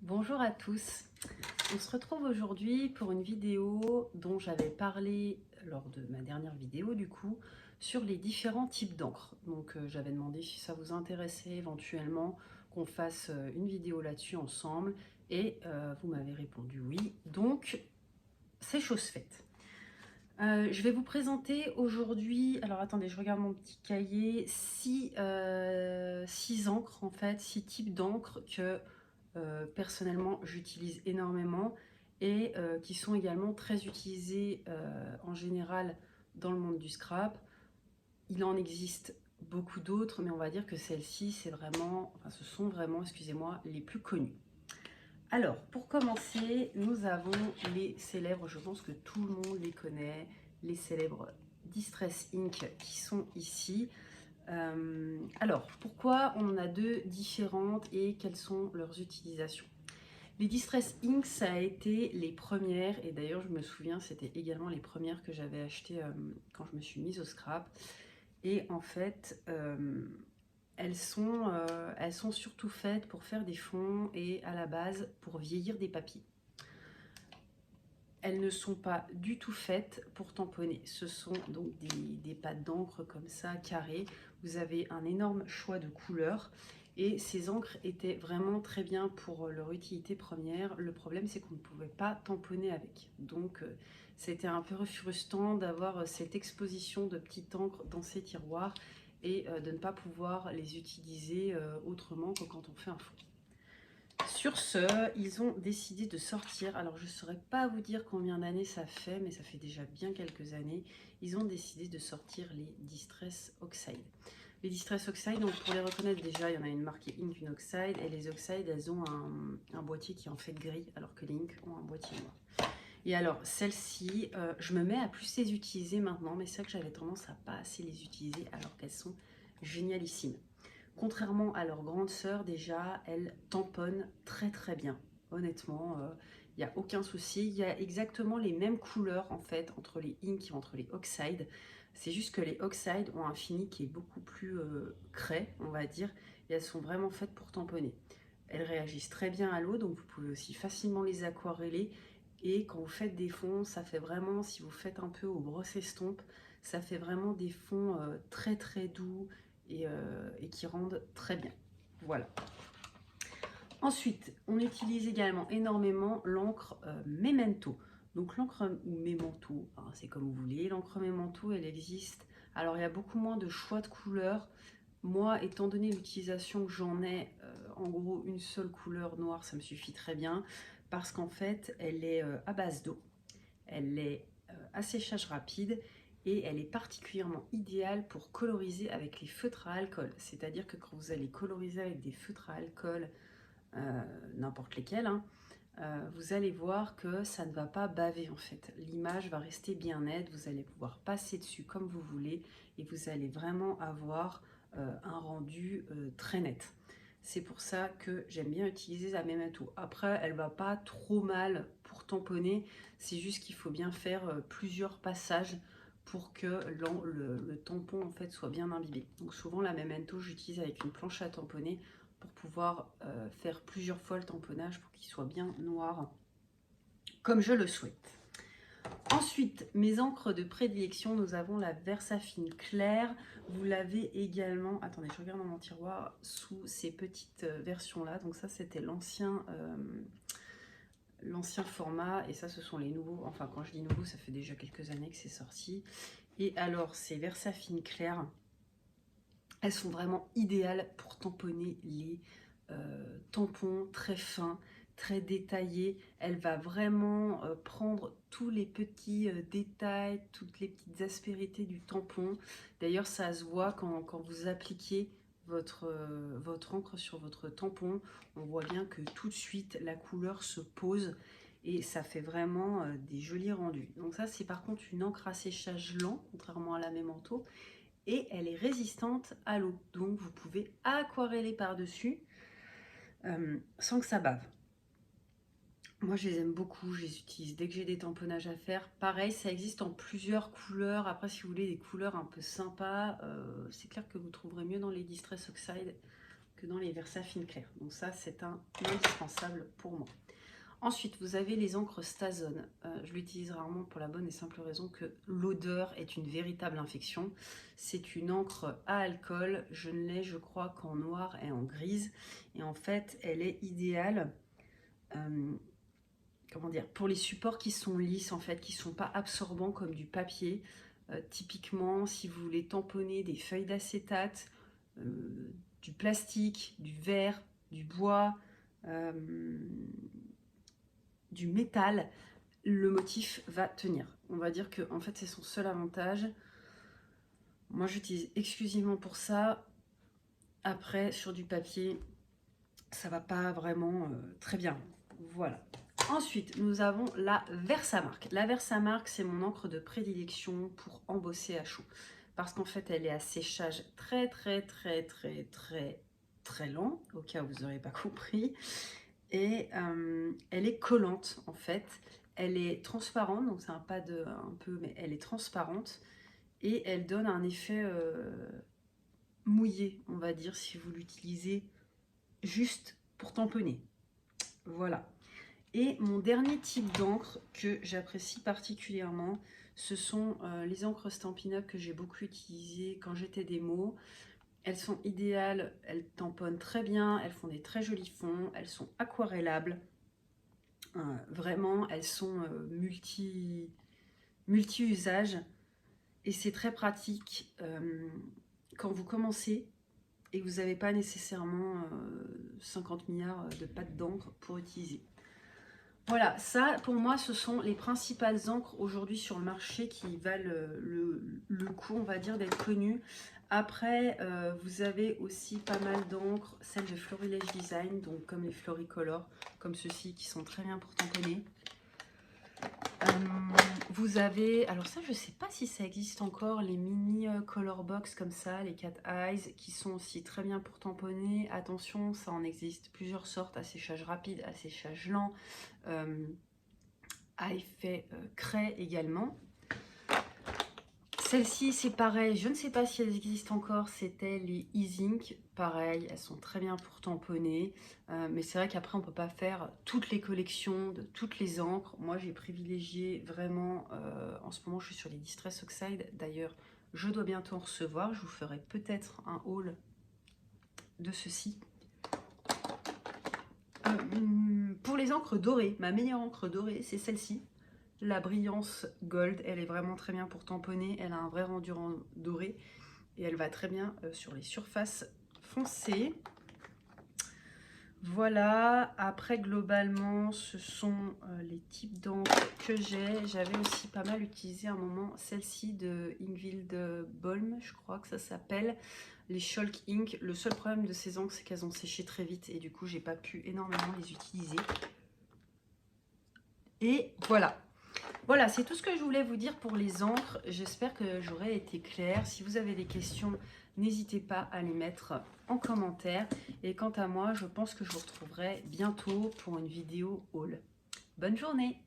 Bonjour à tous, on se retrouve aujourd'hui pour une vidéo dont j'avais parlé lors de ma dernière vidéo sur les différents types d'encre. Donc j'avais demandé si ça vous intéressait éventuellement qu'on fasse une vidéo là-dessus ensemble et vous m'avez répondu oui, donc c'est chose faite. Je vais vous présenter aujourd'hui, alors attendez, je regarde mon petit cahier, six encres en fait, 6 types d'encre que personnellement j'utilise énormément et qui sont également très utilisées en général dans le monde du scrap. Il en existe beaucoup d'autres, mais on va dire que celles-ci, ce sont vraiment, excusez-moi, les plus connues. Alors, pour commencer, nous avons les célèbres, je pense que tout le monde les connaît, les célèbres Distress Ink qui sont ici. Alors, pourquoi on en a deux différentes et quelles sont leurs utilisations? Les Distress Ink, ça a été les premières, et d'ailleurs je me souviens, c'était également les premières que j'avais achetées quand je me suis mise au scrap. Et en fait, elles sont surtout faites pour faire des fonds et à la base pour vieillir des papiers. Elles ne sont pas du tout faites pour tamponner. Ce sont donc des pattes d'encre comme ça, carrées. Vous avez un énorme choix de couleurs. Et ces encres étaient vraiment très bien pour leur utilité première. Le problème, c'est qu'on ne pouvait pas tamponner avec. Donc, c'était un peu frustrant d'avoir cette exposition de petites encres dans ces tiroirs et de ne pas pouvoir les utiliser autrement que quand on fait un fond. Sur ce, ils ont décidé de sortir, alors je ne saurais pas vous dire combien d'années ça fait, mais ça fait déjà bien quelques années, ils ont décidé de sortir les Distress Oxide. Les Distress Oxide, donc pour les reconnaître déjà, il y en a une marquée Ink, une Oxide, et les Oxide, elles ont un boîtier qui est en fait gris, alors que les Ink ont un boîtier noir. Et alors, celles-ci, je me mets à plus les utiliser maintenant, mais c'est vrai que j'avais tendance à pas assez les utiliser, alors qu'elles sont génialissimes. Contrairement à leur grande sœur, déjà, elles tamponnent très très bien. Honnêtement, il n'y a aucun souci. Il y a exactement les mêmes couleurs en fait entre les Ink et entre les Oxide. C'est juste que les Oxide ont un fini qui est beaucoup plus craie, on va dire, et elles sont vraiment faites pour tamponner. Elles réagissent très bien à l'eau, donc vous pouvez aussi facilement les aquareller. Et quand vous faites des fonds, ça fait vraiment, si vous faites un peu au brosse-estompe, ça fait vraiment des fonds très très doux et qui rendent très bien. Voilà. Ensuite, on utilise également énormément l'encre Memento. Donc l'encre ou Memento, c'est comme vous voulez. L'encre Memento, elle existe. Alors il y a beaucoup moins de choix de couleurs. Moi, étant donné l'utilisation que j'en ai, en gros une seule couleur noire, ça me suffit très bien. Parce qu'en fait, elle est à base d'eau. Elle est à séchage rapide et elle est particulièrement idéale pour coloriser avec les feutres à alcool. C'est-à-dire que quand vous allez coloriser avec des feutres à alcool, n'importe lesquels, vous allez voir que ça ne va pas baver en fait. L'image va rester bien nette, vous allez pouvoir passer dessus comme vous voulez et vous allez vraiment avoir un rendu très net. C'est pour ça que j'aime bien utiliser la Memento. Après, elle va pas trop mal pour tamponner, c'est juste qu'il faut bien faire plusieurs passages pour que le tampon en fait soit bien imbibé. Donc souvent la Memento, j'utilise avec une planche à tamponner pour pouvoir faire plusieurs fois le tamponnage pour qu'il soit bien noir comme je le souhaite. Ensuite, mes encres de prédilection, nous avons la Versafine claire. Vous l'avez également, attendez, je regarde dans mon tiroir, sous ces petites versions-là. Donc ça, c'était l'ancien format. Et ça, ce sont les nouveaux. Enfin, quand je dis nouveau, ça fait déjà quelques années que c'est sorti. Et alors, ces Versafine claires, elles sont vraiment idéales pour tamponner les tampons très fins, très détaillés. Elle va vraiment prendre tous les petits détails, toutes les petites aspérités du tampon. D'ailleurs, ça se voit quand vous appliquez votre encre sur votre tampon. On voit bien que tout de suite, la couleur se pose et ça fait vraiment des jolis rendus. Donc ça, c'est par contre une encre à séchage lent, contrairement à la Memento. Et elle est résistante à l'eau. Donc vous pouvez aquareller par-dessus sans que ça bave. Moi je les aime beaucoup, je les utilise dès que j'ai des tamponnages à faire. Pareil, ça existe en plusieurs couleurs. Après si vous voulez des couleurs un peu sympas, c'est clair que vous trouverez mieux dans les Distress Oxide que dans les Versafine clairs. Donc ça, c'est un indispensable pour moi. Ensuite, vous avez les encres Stazone. Je l'utilise rarement pour la bonne et simple raison que l'odeur est une véritable infection. C'est une encre à alcool. Je ne l'ai, je crois, qu'en noir et en grise. Et en fait, elle est idéale comment dire, pour les supports qui sont lisses, en fait, qui ne sont pas absorbants comme du papier. Typiquement, si vous voulez tamponner des feuilles d'acétate, du plastique, du verre, du bois, du métal, le motif va tenir. On va dire que en fait c'est son seul avantage. Moi j'utilise exclusivement pour ça. Après sur du papier, ça va pas vraiment très bien. Voilà. Ensuite, nous avons la Versamark. La Versamark, c'est mon encre de prédilection pour embosser à chaud. Parce qu'en fait, elle est à séchage très lent, au cas où vous n'aurez pas compris. Et elle est collante, en fait. Elle est transparente, donc c'est un pad un peu, mais elle est transparente. Et elle donne un effet mouillé, on va dire, si vous l'utilisez juste pour tamponner. Voilà. Et mon dernier type d'encre que j'apprécie particulièrement, ce sont les encres Stampin' Up que j'ai beaucoup utilisées quand j'étais démo. Elles sont idéales, elles tamponnent très bien, elles font des très jolis fonds, elles sont aquarellables. Vraiment, elles sont multi-usages et c'est très pratique quand vous commencez et que vous n'avez pas nécessairement 50 milliards de pattes d'encre pour utiliser. Voilà, ça pour moi ce sont les principales encres aujourd'hui sur le marché qui valent le coup, on va dire, d'être connues. Après, vous avez aussi pas mal d'encres, celles de Florilège Design, donc comme les Floricolor, comme ceux-ci qui sont très bien pour tamponner. Vous avez, alors ça je sais pas si ça existe encore, les mini color box comme ça, les Cat Eyes, qui sont aussi très bien pour tamponner. Attention, ça en existe plusieurs sortes, à séchage rapide, à séchage lent, à effet craie également. Celles-ci c'est pareil, je ne sais pas si elles existent encore, c'était les E-Zinc, pareil, elles sont très bien pour tamponner, mais c'est vrai qu'après on ne peut pas faire toutes les collections de toutes les encres. Moi j'ai privilégié vraiment, en ce moment je suis sur les Distress Oxide, d'ailleurs je dois bientôt en recevoir, je vous ferai peut-être un haul de ceci. Pour les encres dorées, ma meilleure encre dorée c'est celle-ci. La Brillance Gold, elle est vraiment très bien pour tamponner, elle a un vrai rendu doré et elle va très bien sur les surfaces foncées. Voilà, après globalement ce sont les types d'encre que j'ai. J'avais aussi pas mal utilisé à un moment celle-ci de Ingvild Bolm, je crois que ça s'appelle, les Chalk Ink. Le seul problème de ces encres c'est qu'elles ont séché très vite et du coup j'ai pas pu énormément les utiliser. Et voilà. Voilà, c'est tout ce que je voulais vous dire pour les encres. J'espère que j'aurai été claire. Si vous avez des questions, n'hésitez pas à les mettre en commentaire. Et quant à moi, je pense que je vous retrouverai bientôt pour une vidéo haul. Bonne journée!